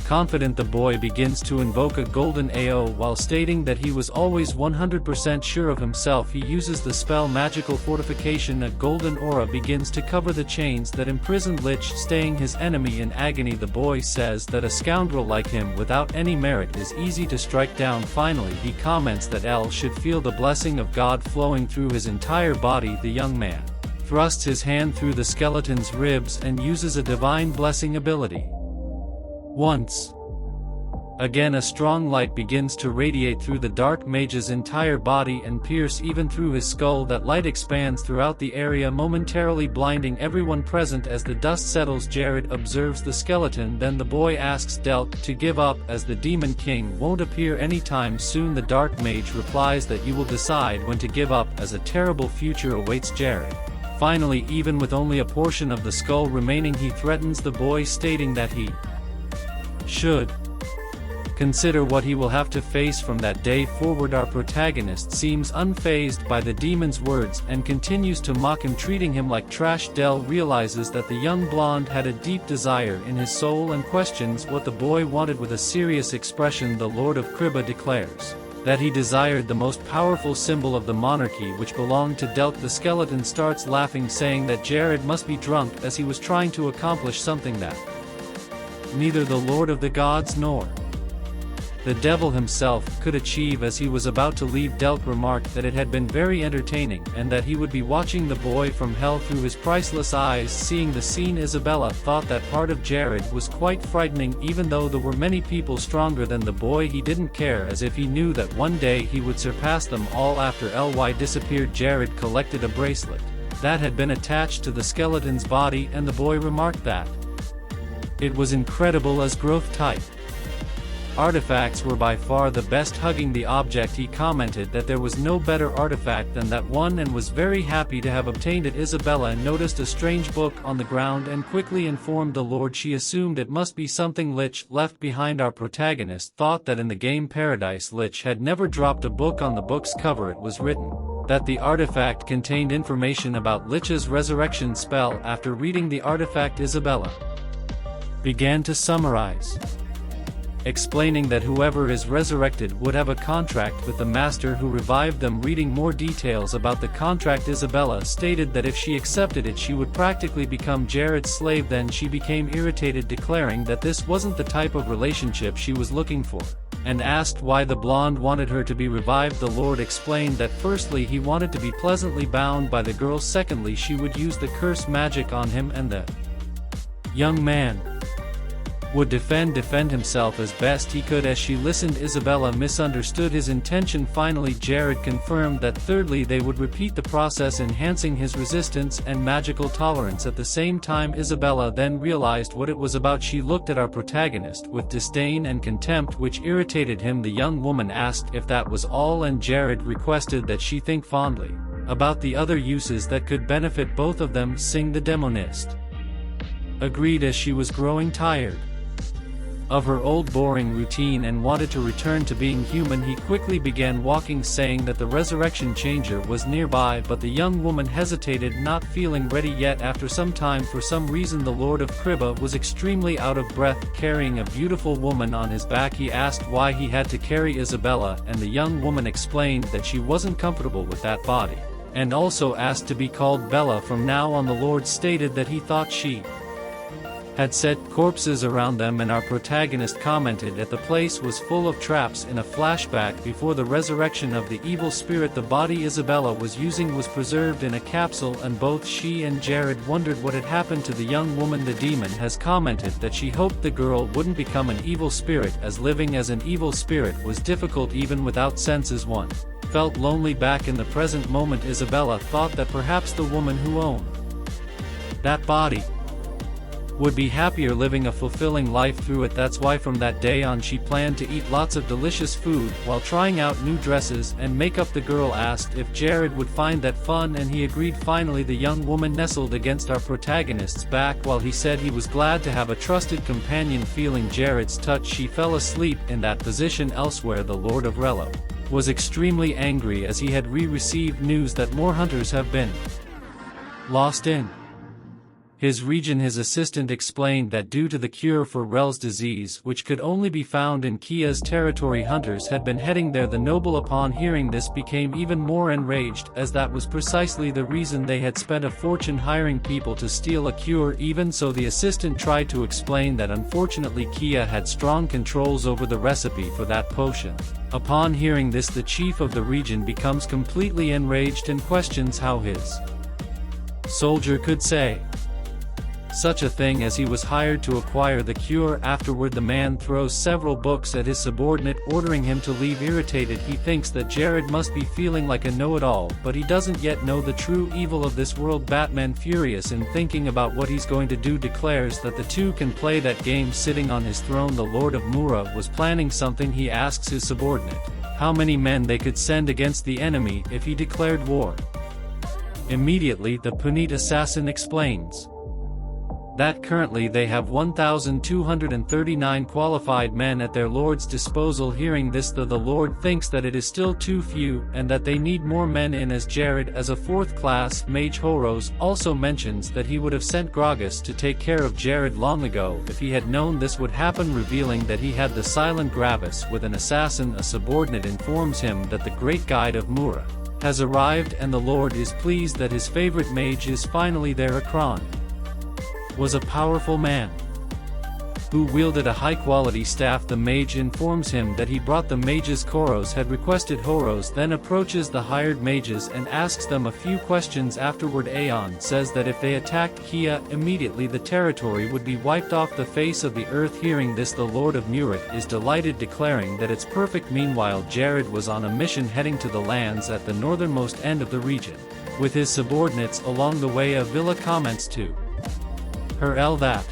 Confident, the boy begins to invoke a golden AO while stating that he was always 100% sure of himself. He uses the spell Magical Fortification. A golden aura begins to cover the chains that imprisoned Lich, staying his enemy in agony. The boy says that a scoundrel like him without any merit is easy to strike down. Finally, he comments that L should feel the blessing of God flowing through his entire body. The young man thrusts his hand through the skeleton's ribs and uses a divine blessing ability. Once again, a strong light begins to radiate through the dark mage's entire body and pierce even through his skull. That light expands throughout the area, momentarily blinding everyone present. As the dust settles, Jared observes the skeleton. Then the boy asks Delk to give up, as the Demon King won't appear anytime soon. The dark mage replies that you will decide when to give up, as a terrible future awaits Jared. Finally, even with only a portion of the skull remaining, he threatens the boy, stating that he should consider what he will have to face from that day forward. Our protagonist seems unfazed by the demon's words and continues to mock him, treating him like trash. Del realizes that the young blonde had a deep desire in his soul and questions what the boy wanted. With a serious expression, the Lord of Kriba declares that he desired the most powerful symbol of the monarchy, which belonged to Delk. The skeleton starts laughing, saying that Jared must be drunk, as he was trying to accomplish something that neither the Lord of the Gods nor the devil himself could achieve. As he was about to leave, Delk remarked that it had been very entertaining, and that he would be watching the boy from hell through his priceless eyes. Seeing the scene, Isabella thought that part of Jared was quite frightening. Even though there were many people stronger than the boy, he didn't care, as if he knew that one day he would surpass them all. After Ly disappeared, Jared collected a bracelet that had been attached to the skeleton's body, and the boy remarked that it was incredible as growth type artifacts were by far the best. Hugging the object, he commented that there was no better artifact than that one, and was very happy to have obtained it. Isabella noticed a strange book on the ground and quickly informed the Lord. She assumed it must be something Lich left behind. Our protagonist thought that in the game Paradise, Lich had never dropped a book. On the book's cover it was written that the artifact contained information about Lich's resurrection spell. After reading the artifact, Isabella began to summarize, explaining that whoever is resurrected would have a contract with the master who revived them. Reading more details about the contract, Isabella stated that if she accepted it, she would practically become Jared's slave. Then she became irritated, declaring that this wasn't the type of relationship she was looking for, and asked why the blonde wanted her to be revived. The Lord explained that firstly, he wanted to be pleasantly bound by the girl, secondly, she would use the curse magic on him, and the young man would defend himself as best he could. As she listened, Isabella misunderstood his intention. Finally, Jared confirmed that thirdly, they would repeat the process, enhancing his resistance and magical tolerance. At the same time, Isabella then realized what it was about. She looked at our protagonist with disdain and contempt, which irritated him. The young woman asked if that was all, and Jared requested that she think fondly about the other uses that could benefit both of them. Sing the demonist agreed, as she was growing tired of her old boring routine and wanted to return to being human. He quickly began walking, saying that the resurrection changer was nearby, but the young woman hesitated, not feeling ready yet. After some time, for some reason, the Lord of Kriba was extremely out of breath, carrying a beautiful woman on his back. He asked why he had to carry Isabella, and the young woman explained that she wasn't comfortable with that body, and also asked to be called Bella from now on. The Lord stated that he thought she had set corpses around them, and our protagonist commented that the place was full of traps. In a flashback before the resurrection of the evil spirit, the body Isabella was using was preserved in a capsule, and both she and Jared wondered what had happened to the young woman. The demon has commented that she hoped the girl wouldn't become an evil spirit, as living as an evil spirit was difficult even without senses. One felt lonely back in the present moment. Isabella thought that perhaps the woman who owned that body would be happier living a fulfilling life through it. That's why from that day on she planned to eat lots of delicious food while trying out new dresses and makeup. The girl asked if Jared would find that fun, and he agreed. Finally, the young woman nestled against our protagonist's back while he said he was glad to have a trusted companion. Feeling Jared's touch, she fell asleep in that position. Elsewhere, the Lord of Rello was extremely angry, as he had received news that more hunters have been lost in His assistant explained that due to the cure for Rel's disease, which could only be found in Kia's territory, hunters had been heading there. The noble, upon hearing this, became even more enraged, as that was precisely the reason they had spent a fortune hiring people to steal a cure. Even so, the assistant tried to explain that unfortunately Kia had strong controls over the recipe for that potion. Upon hearing this, the chief of the region becomes completely enraged and questions how his soldier could say such a thing, as he was hired to acquire the cure. Afterward, the man throws several books at his subordinate, ordering him to leave. Irritated, he thinks that Jared must be feeling like a know-it-all, but he doesn't yet know the true evil of this world. Batman, furious and thinking about what he's going to do, declares that the two can play that game sitting on his throne. The Lord of Mura was planning something. He asks his subordinate how many men they could send against the enemy if he declared war. Immediately, the Punit assassin explains that currently they have 1,239 qualified men at their lord's disposal. Hearing this, the lord thinks that it is still too few, and that they need more men in. As Jared, as a fourth-class mage, Horos also mentions that he would have sent Gragas to take care of Jared long ago if he had known this would happen, revealing that he had the silent Gravis with an assassin. A subordinate informs him that the great guide of Mura has arrived, and the lord is pleased that his favorite mage is finally there. Akron was a powerful man who wielded a high-quality staff. The mage informs him that he brought the mages Koros had requested. Horos then approaches the hired mages and asks them a few questions. Afterward, Aeon says that if they attacked Kia immediately, the territory would be wiped off the face of the earth. Hearing this, the Lord of Murit is delighted, declaring that it's perfect. Meanwhile, Jared was on a mission heading to the lands at the northernmost end of the region with his subordinates. Along the way, Avila comments to her that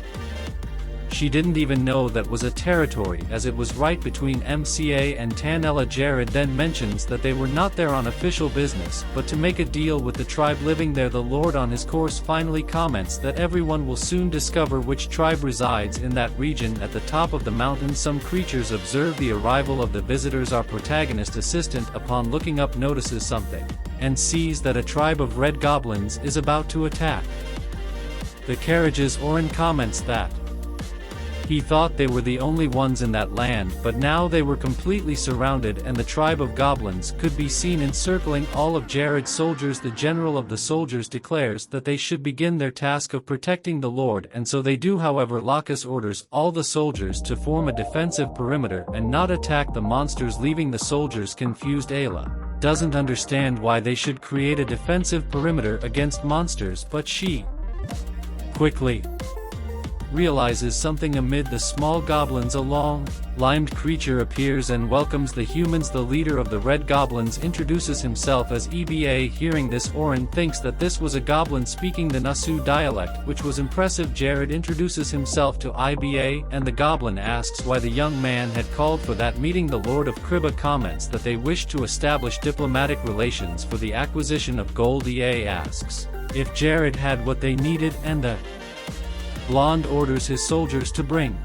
she didn't even know that was a territory, as it was right between MCA and Tanella. Jared then mentions that they were not there on official business, but to make a deal with the tribe living there. The Lord on his course finally comments that everyone will soon discover which tribe resides in that region. At the top of the mountain, some creatures observe the arrival of the visitors. Our protagonist assistant, upon looking up, notices something and sees that a tribe of red goblins is about to attack the carriages. Oren comments that he thought they were the only ones in that land, but now they were completely surrounded, and the tribe of goblins could be seen encircling all of Jared's soldiers. The general of the soldiers declares that they should begin their task of protecting the Lord, and so they do. However, Lacus orders all the soldiers to form a defensive perimeter and not attack the monsters, leaving the soldiers confused. Ayla doesn't understand why they should create a defensive perimeter against monsters, but she quickly realizes something. Amid the small goblins, a long-limbed creature appears and welcomes the humans. The leader of the red goblins introduces himself as EBA. Hearing this, Oren thinks that this was a goblin speaking the Nasu dialect, which was impressive. Jared introduces himself to IBA, and the goblin asks why the young man had called for that meeting. The Lord of Kriba comments that they wish to establish diplomatic relations for the acquisition of gold. EA asks if Jared had what they needed, and the blonde orders his soldiers to bring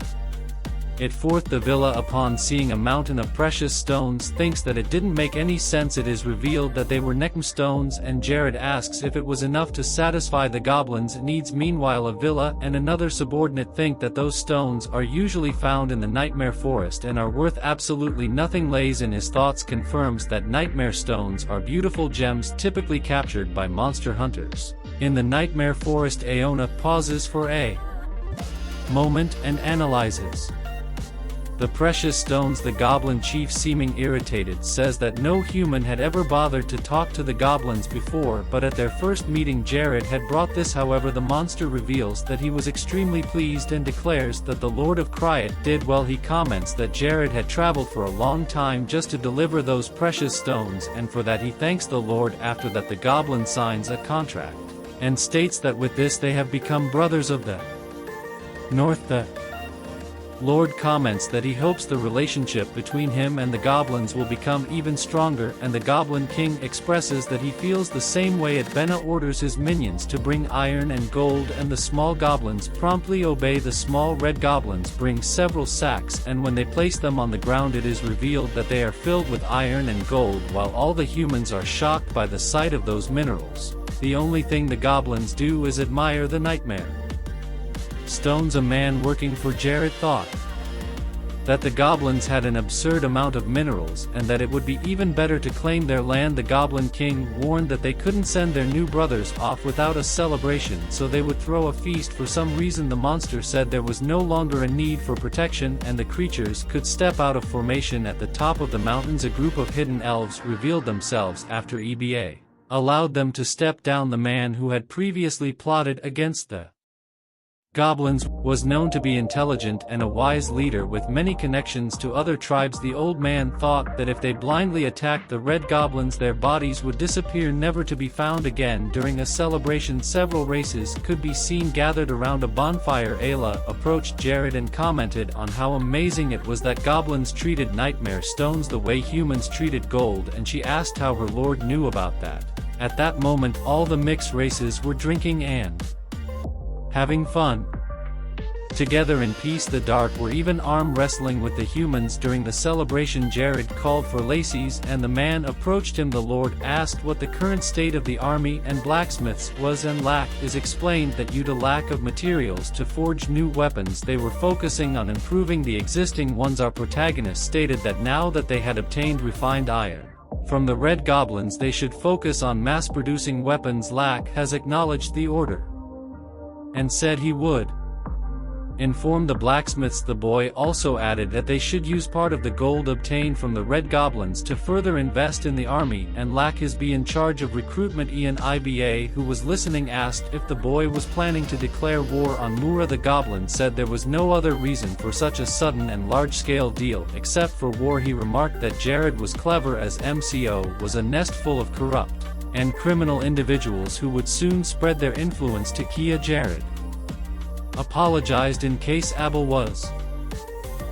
it forth. The villa, upon seeing a mountain of precious stones, thinks that it didn't make any sense. It is revealed that they were Necm stones, and Jared asks if it was enough to satisfy the goblins' needs. Meanwhile, Avila and another subordinate think that those stones are usually found in the Nightmare Forest and are worth absolutely nothing. Lays in his thoughts confirms that Nightmare stones are beautiful gems typically captured by monster hunters in the Nightmare Forest. Aona pauses for a moment and analyzes the precious stones. The goblin chief, seeming irritated, says that no human had ever bothered to talk to the goblins before, but at their first meeting Jared had brought this. However, the monster reveals that he was extremely pleased and declares that the Lord of Kryat did well. He comments that Jared had traveled for a long time just to deliver those precious stones, and for that he thanks the Lord. After that, the goblin signs a contract and states that with this they have become brothers of the North. The Lord comments that he hopes the relationship between him and the goblins will become even stronger, and the Goblin King expresses that he feels the same way. Bena orders his minions to bring iron and gold, and the small goblins promptly obey. The small red goblins bring several sacks, and when they place them on the ground it is revealed that they are filled with iron and gold. While all the humans are shocked by the sight of those minerals, the only thing the goblins do is admire the nightmare stones. A man working for Jared thought that the goblins had an absurd amount of minerals and that it would be even better to claim their land. The Goblin King warned that they couldn't send their new brothers off without a celebration, so they would throw a feast. For some reason the monster said there was no longer a need for protection and the creatures could step out of formation. At the top of the mountains a group of hidden elves revealed themselves after EBA allowed them to step down. The man who had previously plotted against the goblins was known to be intelligent and a wise leader with many connections to other tribes. The old man thought that if they blindly attacked the red goblins their bodies would disappear, never to be found again. During a celebration several races could be seen gathered around a bonfire. Ayla approached Jared and commented on how amazing it was that goblins treated nightmare stones the way humans treated gold, and she asked how her lord knew about that. At that moment all the mixed races were drinking and having fun together in peace. The dark were even arm wrestling with the humans during the celebration. Jared called for laces and the man approached him. The Lord asked what the current state of the army and blacksmiths was, and lack is explained that due to lack of materials to forge new weapons they were focusing on improving the existing ones. Our protagonist stated that now that they had obtained refined iron from the red goblins they should focus on mass-producing weapons. Lack has acknowledged the order and said he would inform the blacksmiths. The boy also added that they should use part of the gold obtained from the red goblins to further invest in the army, and Lack is be in charge of recruitment. Ian Iba, who was listening, asked if the boy was planning to declare war on Mura. The goblin said there was no other reason for such a sudden and large-scale deal except for war. He remarked that Jared was clever, as MCO was a nest full of corrupt and criminal individuals who would soon spread their influence to Kia. Jared apologized in case Abel was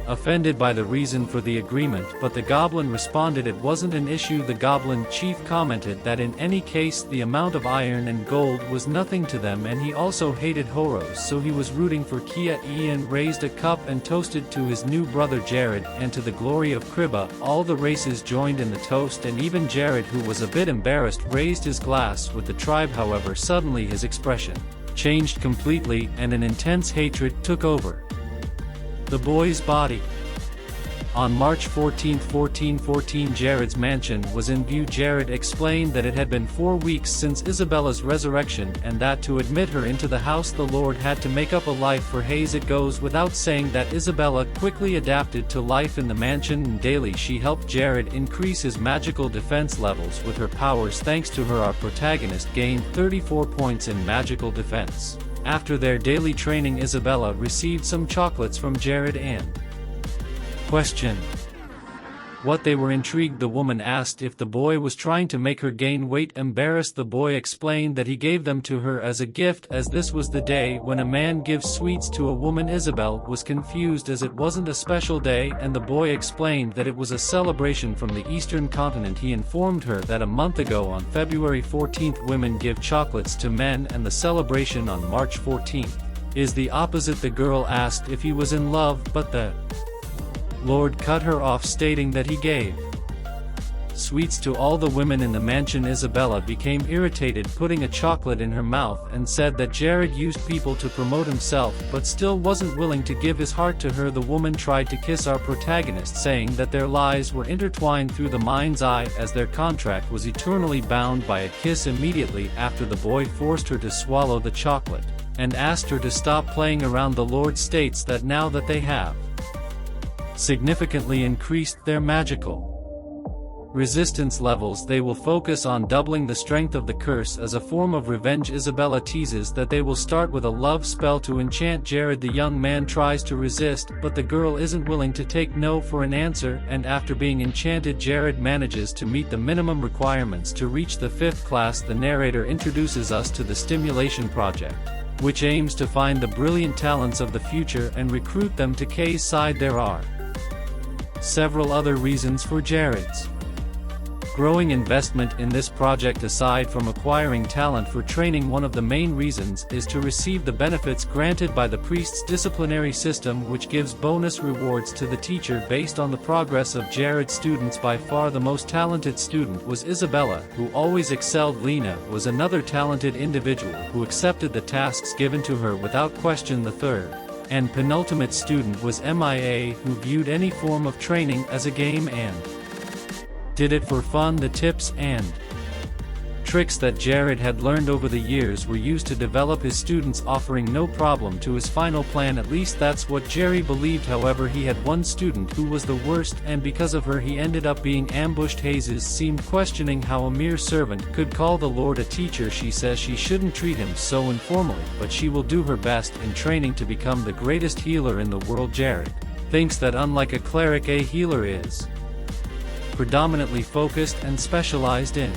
offended by the reason for the agreement, but the goblin responded it wasn't an issue. The goblin chief commented that in any case the amount of iron and gold was nothing to them, and he also hated Horos, so he was rooting for Kia. Ian raised a cup and toasted to his new brother Jared and to the glory of Kriba. All the races joined in the toast, and even Jared, who was a bit embarrassed, raised his glass with the tribe. However, suddenly his expression changed completely and an intense hatred took over the boy's body. On March 14, 1414, Jared's mansion was in view. Jared explained that it had been 4 weeks since Isabella's resurrection and that to admit her into the house the Lord had to make up a life for Hayes. It goes without saying that Isabella quickly adapted to life in the mansion, and daily she helped Jared increase his magical defense levels with her powers. Thanks to her, our protagonist gained 34 points in magical defense. After their daily training, Isabella received some chocolates from Jared and questioned what they were. Intrigued, the woman asked if the boy was trying to make her gain weight. Embarrassed, the boy explained that he gave them to her as a gift, as this was the day when a man gives sweets to a woman. Isabel was confused as it wasn't a special day, and the boy explained that it was a celebration from the eastern continent. He informed her that a month ago on February 14th women give chocolates to men, and the celebration on March 14th is the opposite. The girl asked if he was in love, but the Lord cut her off, stating that he gave sweets to all the women in the mansion. Isabella became irritated, putting a chocolate in her mouth, and said that Jared used people to promote himself but still wasn't willing to give his heart to her. The woman tried to kiss our protagonist, saying that their lives were intertwined through the mind's eye, as their contract was eternally bound by a kiss. Immediately after, the boy forced her to swallow the chocolate and asked her to stop playing around. The Lord states that now that they have significantly increased their magical resistance levels, they will focus on doubling the strength of the curse as a form of revenge. Isabella teases that they will start with a love spell to enchant Jared. The young man tries to resist, but the girl isn't willing to take no for an answer, and after being enchanted, Jared manages to meet the minimum requirements to reach the 5th class. The narrator introduces us to the Stimulation Project, which aims to find the brilliant talents of the future and recruit them to K's side. There are several other reasons for Jared's growing investment in this project. Aside from acquiring talent for training, one of the main reasons is to receive the benefits granted by the priest's disciplinary system, which gives bonus rewards to the teacher based on the progress of Jared's students. By far the most talented student was Isabella, who always excelled. Lena was another talented individual who accepted the tasks given to her without question. The third and penultimate student was Mia, who viewed any form of training as a game and did it for fun. The tips and tricks that Jared had learned over the years were used to develop his students, offering no problem to his final plan. At least that's what Jerry believed. However, he had one student who was the worst, and because of her he ended up being ambushed. Hayes seemed questioning how a mere servant could call the Lord a teacher. She says she shouldn't treat him so informally, but she will do her best in training to become the greatest healer in the world. Jared thinks that unlike a cleric, a healer is predominantly focused and specialized in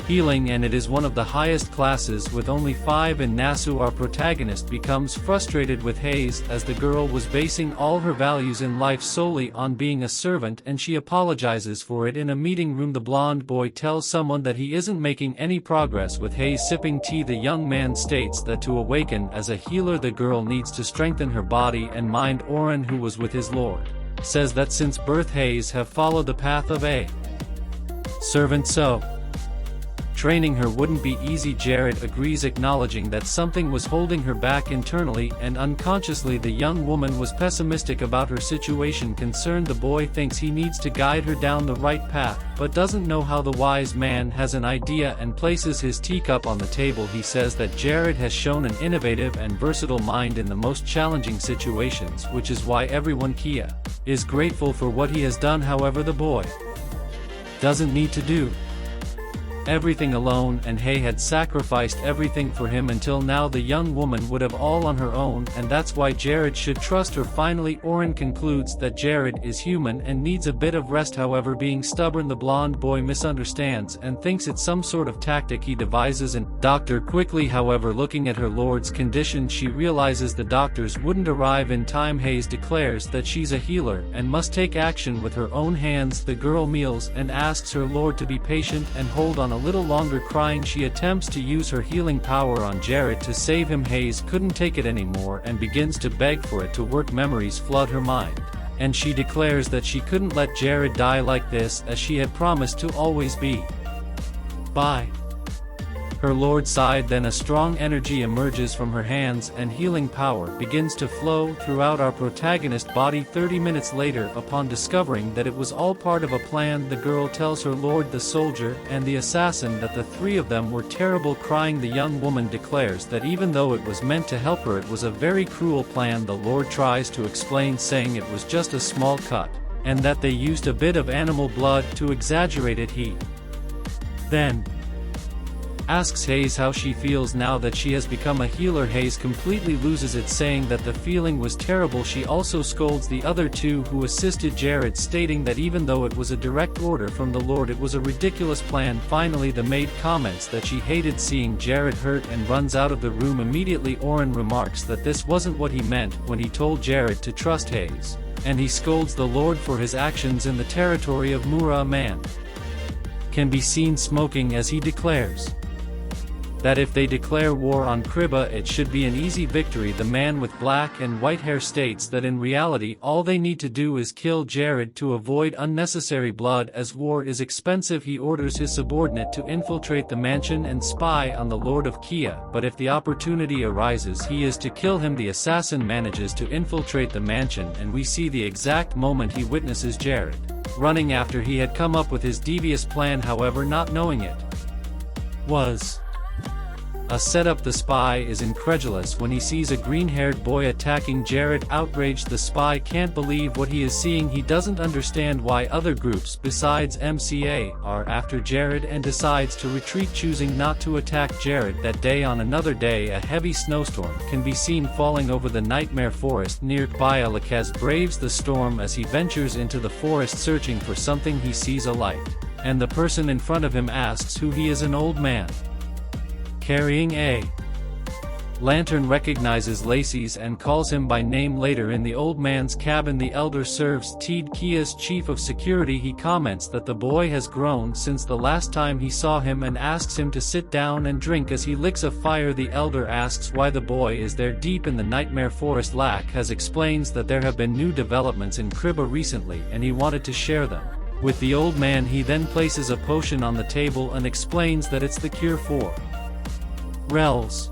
healing, and it is one of the highest classes with only 5 in Nasu. Our protagonist becomes frustrated with Hayes as the girl was basing all her values in life solely on being a servant, and she apologizes for it. In a meeting room, the blonde boy tells someone that he isn't making any progress with Hayes sipping tea. The young man states that to awaken as a healer the girl needs to strengthen her body and mind. Oren, who was with his lord, says that since birth Hayes have followed the path of a servant, so training her wouldn't be easy. Jared agrees, acknowledging that something was holding her back internally and unconsciously. The young woman was pessimistic about her situation. Concerned, the boy thinks he needs to guide her down the right path, but doesn't know how. The wise man has an idea and places his teacup on the table. He says that Jared has shown an innovative and versatile mind in the most challenging situations, which is why everyone Kia is grateful for what he has done. However, the boy doesn't need to do everything alone, and Hay had sacrificed everything for him until now. The young woman would have all on her own, and that's why Jared should trust her. Finally, Oren concludes that Jared is human and needs a bit of rest. However, being stubborn, the blonde boy misunderstands and thinks it's some sort of tactic he devises and doctor quickly. However, looking at her lord's condition, she realizes the doctors wouldn't arrive in time. Hayes declares that she's a healer and must take action with her own hands. The girl kneels and asks her lord to be patient and hold on a little longer. Crying, she attempts to use her healing power on Jared to save him. Hayes couldn't take it anymore and begins to beg for it to work. Memories flood her mind, and she declares that she couldn't let Jared die like this, as she had promised to always be by her lord's side. Then a strong energy emerges from her hands and healing power begins to flow throughout our protagonist's body. 30 minutes later, upon discovering that it was all part of a plan, the girl tells her lord, the soldier, and the assassin that the three of them were terrible. Crying, the young woman declares that even though it was meant to help her, it was a very cruel plan. The lord tries to explain, saying it was just a small cut, and that they used a bit of animal blood to exaggerate it. He then asks Hayes how she feels now that she has become a healer. Hayes completely loses it, saying that the feeling was terrible. She also scolds the other two who assisted Jared, stating that even though it was a direct order from the Lord, it was a ridiculous plan. Finally, the maid comments that she hated seeing Jared hurt and runs out of the room immediately. Oren remarks that this wasn't what he meant when he told Jared to trust Hayes, and he scolds the Lord for his actions in the territory of Mura. A man can be seen smoking as he declares that if they declare war on Kriba, it should be an easy victory. The man with black and white hair states that in reality all they need to do is kill Jared to avoid unnecessary blood, as war is expensive. He orders his subordinate to infiltrate the mansion and spy on the Lord of Kia, but if the opportunity arises, he is to kill him. The assassin manages to infiltrate the mansion, and we see the exact moment he witnesses Jared running after he had come up with his devious plan. However, not knowing it was a setup. The spy is incredulous when he sees a green-haired boy attacking Jared. Outraged, the spy can't believe what he is seeing. He doesn't understand why other groups besides MCA are after Jared and decides to retreat, choosing not to attack Jared that day. On another day, a heavy snowstorm can be seen falling over the nightmare forest nearby. Alakaz braves the storm as he ventures into the forest searching for something. He sees a light, and the person in front of him asks who he is. An old man carrying a Lantern recognizes Lacey's and calls him by name later in the old man's cabin. The elder serves Teed Kia's chief of security. He comments that the boy has grown since the last time he saw him and asks him to sit down and drink as he licks a fire. The elder asks why the boy is there deep in the nightmare forest. Lack has explains that there have been new developments in Kriba recently and he wanted to share them with the old man. He then places a potion on the table and explains that it's the cure for Rel's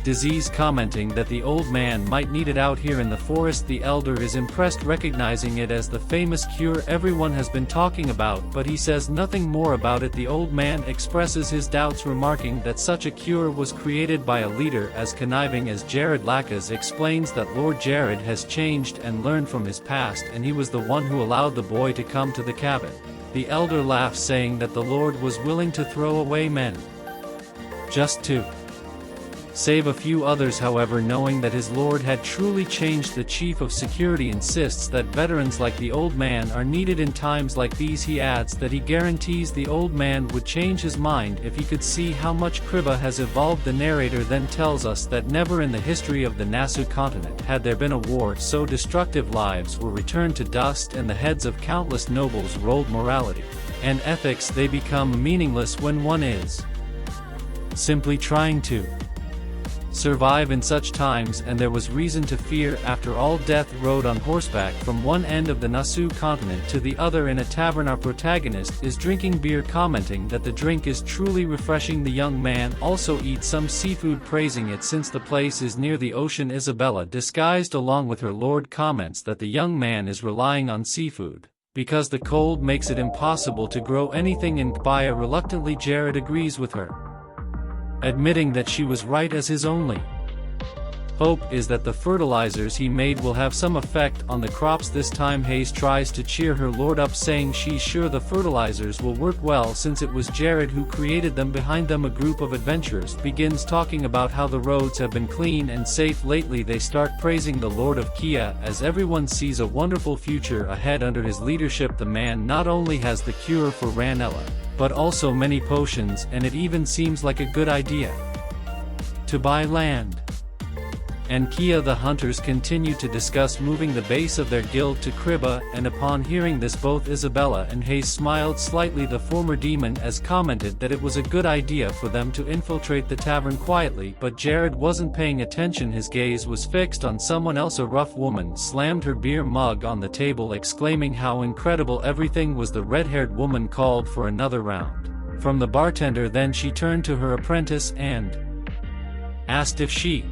disease, commenting that the old man might need it out here in the forest. The elder is impressed, recognizing it as the famous cure everyone has been talking about, but he says nothing more about it. The old man expresses his doubts, remarking that such a cure was created by a leader as conniving as Jared. Lackas explains that Lord Jared has changed and learned from his past, and he was the one who allowed the boy to come to the cabin. The elder laughs, saying that the Lord was willing to throw away men just to save a few others. However, knowing that his lord had truly changed, the chief of security insists that veterans like the old man are needed in times like these. He adds that he guarantees the old man would change his mind if he could see how much Kriba has evolved. The narrator then tells us that never in the history of the Nasu continent had there been a war so destructive. Lives were returned to dust and the heads of countless nobles rolled. Morality and ethics, they become meaningless when one is simply trying to survive in such times, and there was reason to fear. After all, Death rode on horseback from one end of the Nasu continent to the other. In a tavern, our protagonist is drinking beer, commenting that the drink is truly refreshing. The young man also eats some seafood, praising it since the place is near the ocean. Isabella, disguised along with her lord, comments that the young man is relying on seafood because the cold makes it impossible to grow anything in Kbaya. Reluctantly, Jared agrees with her, admitting that she was right, as his only hope is that the fertilizers he made will have some effect on the crops. This time Hayes tries to cheer her lord up, saying she's sure the fertilizers will work well since it was Jared who created them. Behind them, a group of adventurers begins talking about how the roads have been clean and safe lately. They start praising the Lord of Kia as everyone sees a wonderful future ahead under his leadership. The man not only has the cure for Ranella, but also many potions, and it even seems like a good idea to buy land. And Kia. The hunters continue to discuss moving the base of their guild to Kriba, and upon hearing this, both Isabella and Hayes smiled slightly. The former demon has commented that it was a good idea for them to infiltrate the tavern quietly, but Jared wasn't paying attention. His gaze was fixed on someone else. A rough woman slammed her beer mug on the table, exclaiming how incredible everything was. The red-haired woman called for another round from the bartender. Then she turned to her apprentice and asked if she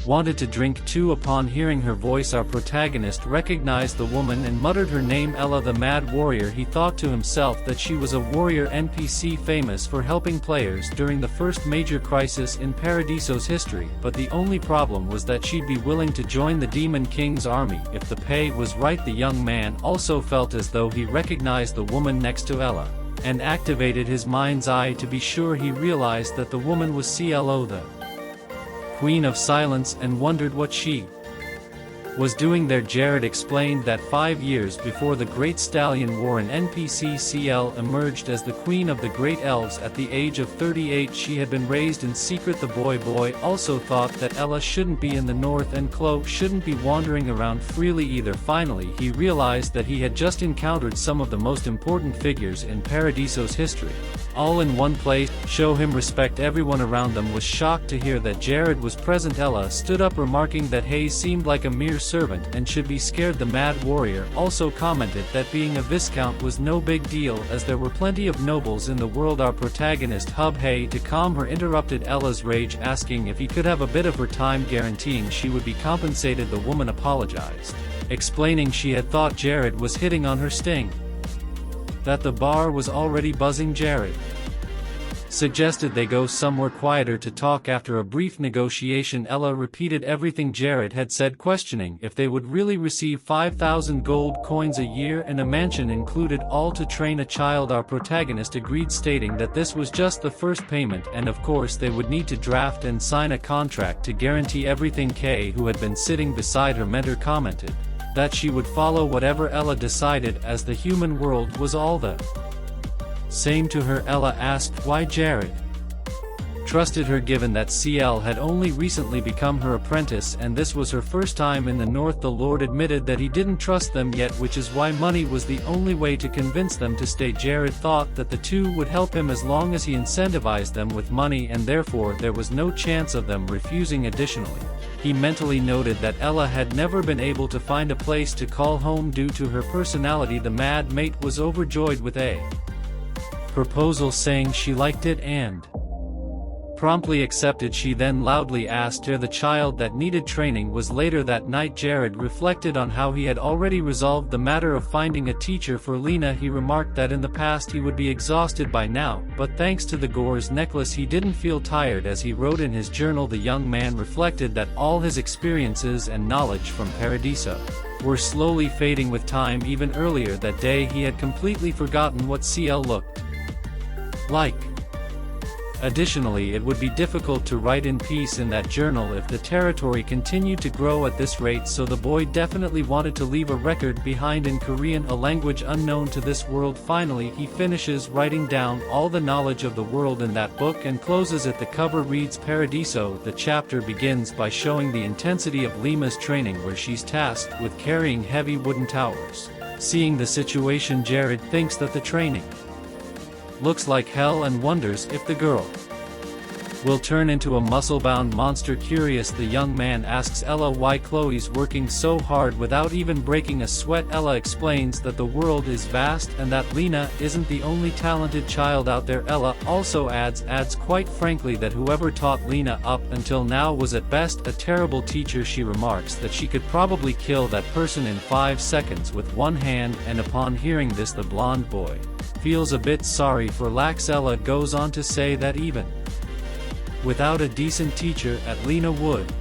wanted to drink too. Upon hearing her voice, our protagonist recognized the woman and muttered her name, Ella the Mad Warrior. He thought to himself that she was a warrior NPC famous for helping players during the first major crisis in Paradiso's history, but the only problem was that she'd be willing to join the Demon King's army if the pay was right. The young man also felt as though he recognized the woman next to Ella, and activated his mind's eye to be sure. He realized that the woman was CLO, the Queen of Silence, and wondered what she was doing there. Jared explained that 5 years before the Great Stallion War, an NPC CL emerged as the Queen of the Great Elves at the age of 38. She had been raised in secret. The boy also thought that Ella shouldn't be in the north and Chloe shouldn't be wandering around freely either. Finally, he realized that he had just encountered some of the most important figures in Paradiso's history, all in one place. Show him respect. Everyone around them was shocked to hear that Jared was present. Ella stood up, remarking that Hayes seemed like a mere servant and should be scared. The Mad Warrior also commented that being a viscount was no big deal, as there were plenty of nobles in the world. Our protagonist hubbed Hay to calm her, interrupted Ella's rage, asking if he could have a bit of her time, guaranteeing she would be compensated. The woman apologized, explaining she had thought Jared was hitting on her, sting that the bar was already buzzing. Jared suggested they go somewhere quieter to talk. After a brief negotiation, Ella repeated everything Jared had said, questioning if they would really receive 5,000 gold coins a year and a mansion included, all to train a child. Our protagonist agreed, stating that this was just the first payment, and of course they would need to draft and sign a contract to guarantee everything. Kay, who had been sitting beside her mentor, commented that she would follow whatever Ella decided, as the human world was all the same to her. Ella asked why Jared trusted her given that CL had only recently become her apprentice and this was her first time in the north. The Lord admitted that he didn't trust them yet, which is why money was the only way to convince them to stay. Jared thought that the two would help him as long as he incentivized them with money, and therefore there was no chance of them refusing. Additionally, he mentally noted that Ella had never been able to find a place to call home due to her personality. The mad mate was overjoyed with a proposal, saying she liked it and promptly accepted. She then loudly asked her the child that needed training was. Later that night, Jared reflected on how he had already resolved the matter of finding a teacher for Lena. He remarked that in the past he would be exhausted by now, but thanks to the Gore's necklace he didn't feel tired. As he wrote in his journal, the young man reflected that all his experiences and knowledge from Paradiso were slowly fading with time. Even earlier that day he had completely forgotten what CL looked like. Additionally, it would be difficult to write in peace in that journal if the territory continued to grow at this rate, so the boy definitely wanted to leave a record behind in Korean, a language unknown to this world. Finally, he finishes writing down all the knowledge of the world in that book and closes it. The cover reads Paradiso. The chapter begins by showing the intensity of Lima's training, where she's tasked with carrying heavy wooden towers. Seeing the situation, Jared thinks that the training looks like hell and wonders if the girl will turn into a muscle-bound monster. Curious, the young man asks Ella why Chloe's working so hard without even breaking a sweat. Ella explains that the world is vast and that Lena isn't the only talented child out there. Ella also adds quite frankly that whoever taught Lena up until now was at best a terrible teacher. She remarks that she could probably kill that person in 5 seconds with one hand, and upon hearing this the blonde boy feels a bit sorry for Lax. Ella goes on to say that even without a decent teacher, Lena would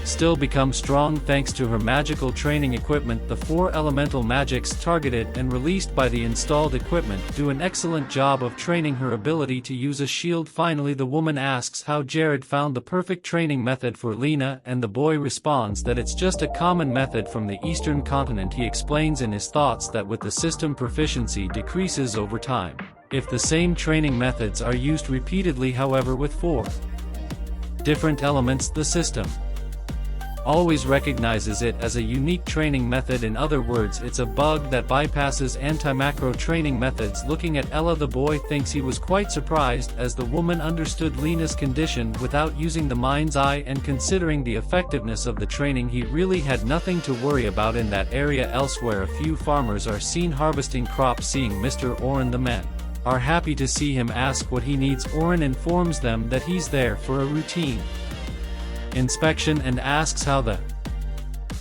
still become strong thanks to her magical training equipment. The 4 elemental magics targeted and released by the installed equipment do an excellent job of training her ability to use a shield. Finally, the woman asks how Jared found the perfect training method for Lena, and the boy responds that it's just a common method from the eastern continent. He explains in his thoughts that with the system, proficiency decreases over time if the same training methods are used repeatedly. However, with 4 different elements, the system always recognizes it as a unique training method. In other words, it's a bug that bypasses anti-macro training methods. Looking at Ella, the boy thinks he was quite surprised as the woman understood Lena's condition without using the mind's eye, and considering the effectiveness of the training, he really had nothing to worry about in that area. Elsewhere, a few farmers are seen harvesting crops. Seeing Mr. Oren, the men are happy to see him. Ask what he needs. Oren informs them that he's there for a routine inspection and asks how the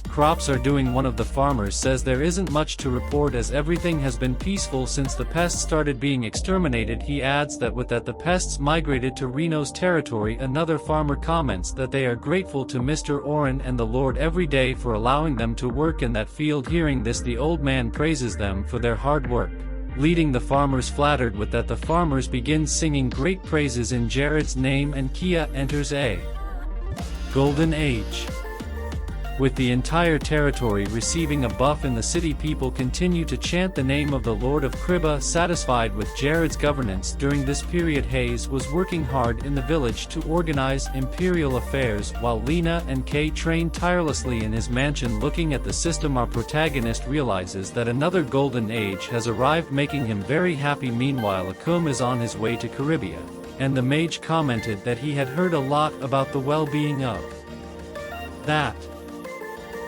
crops are doing. One of the farmers says there isn't much to report as everything has been peaceful since the pests started being exterminated. He adds that with that the pests migrated to Reno's territory. Another farmer comments that they are grateful to Mr. Oren and the Lord every day for allowing them to work in that field. Hearing this, the old man praises them for their hard work, leading the farmers. Flattered with that, the farmers begin singing great praises in Jared's name, and Kia enters a golden age. With the entire territory receiving a buff in the city, people continue to chant the name of the Lord of Kriba. Satisfied with Jared's governance during this period, Hayes was working hard in the village to organize imperial affairs, while Lena and Kay trained tirelessly in his mansion. Looking at the system, our protagonist realizes that another golden age has arrived, making him very happy. Meanwhile, Akum is on his way to Caribia, and the mage commented that he had heard a lot about the well-being of that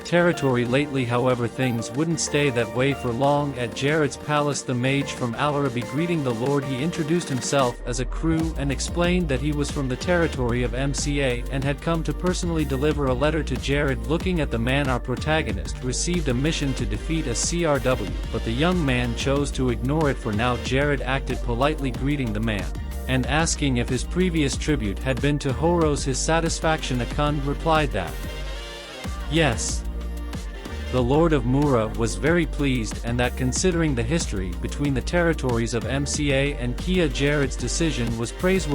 territory lately. However, things wouldn't stay that way for long. At Jared's palace, the mage from Al-Arabi greeting the Lord, he introduced himself as a crew and explained that he was from the territory of MCA and had come to personally deliver a letter to Jared. Looking at the man, our protagonist received a mission to defeat a CRW, but the young man chose to ignore it for now. Jared acted politely, greeting the man and asking if his previous tribute had been to Horos. His satisfaction, Akund replied that yes, the Lord of Mura was very pleased, and that considering the history between the territories of MCA and Kia, Jared's decision was praiseworthy.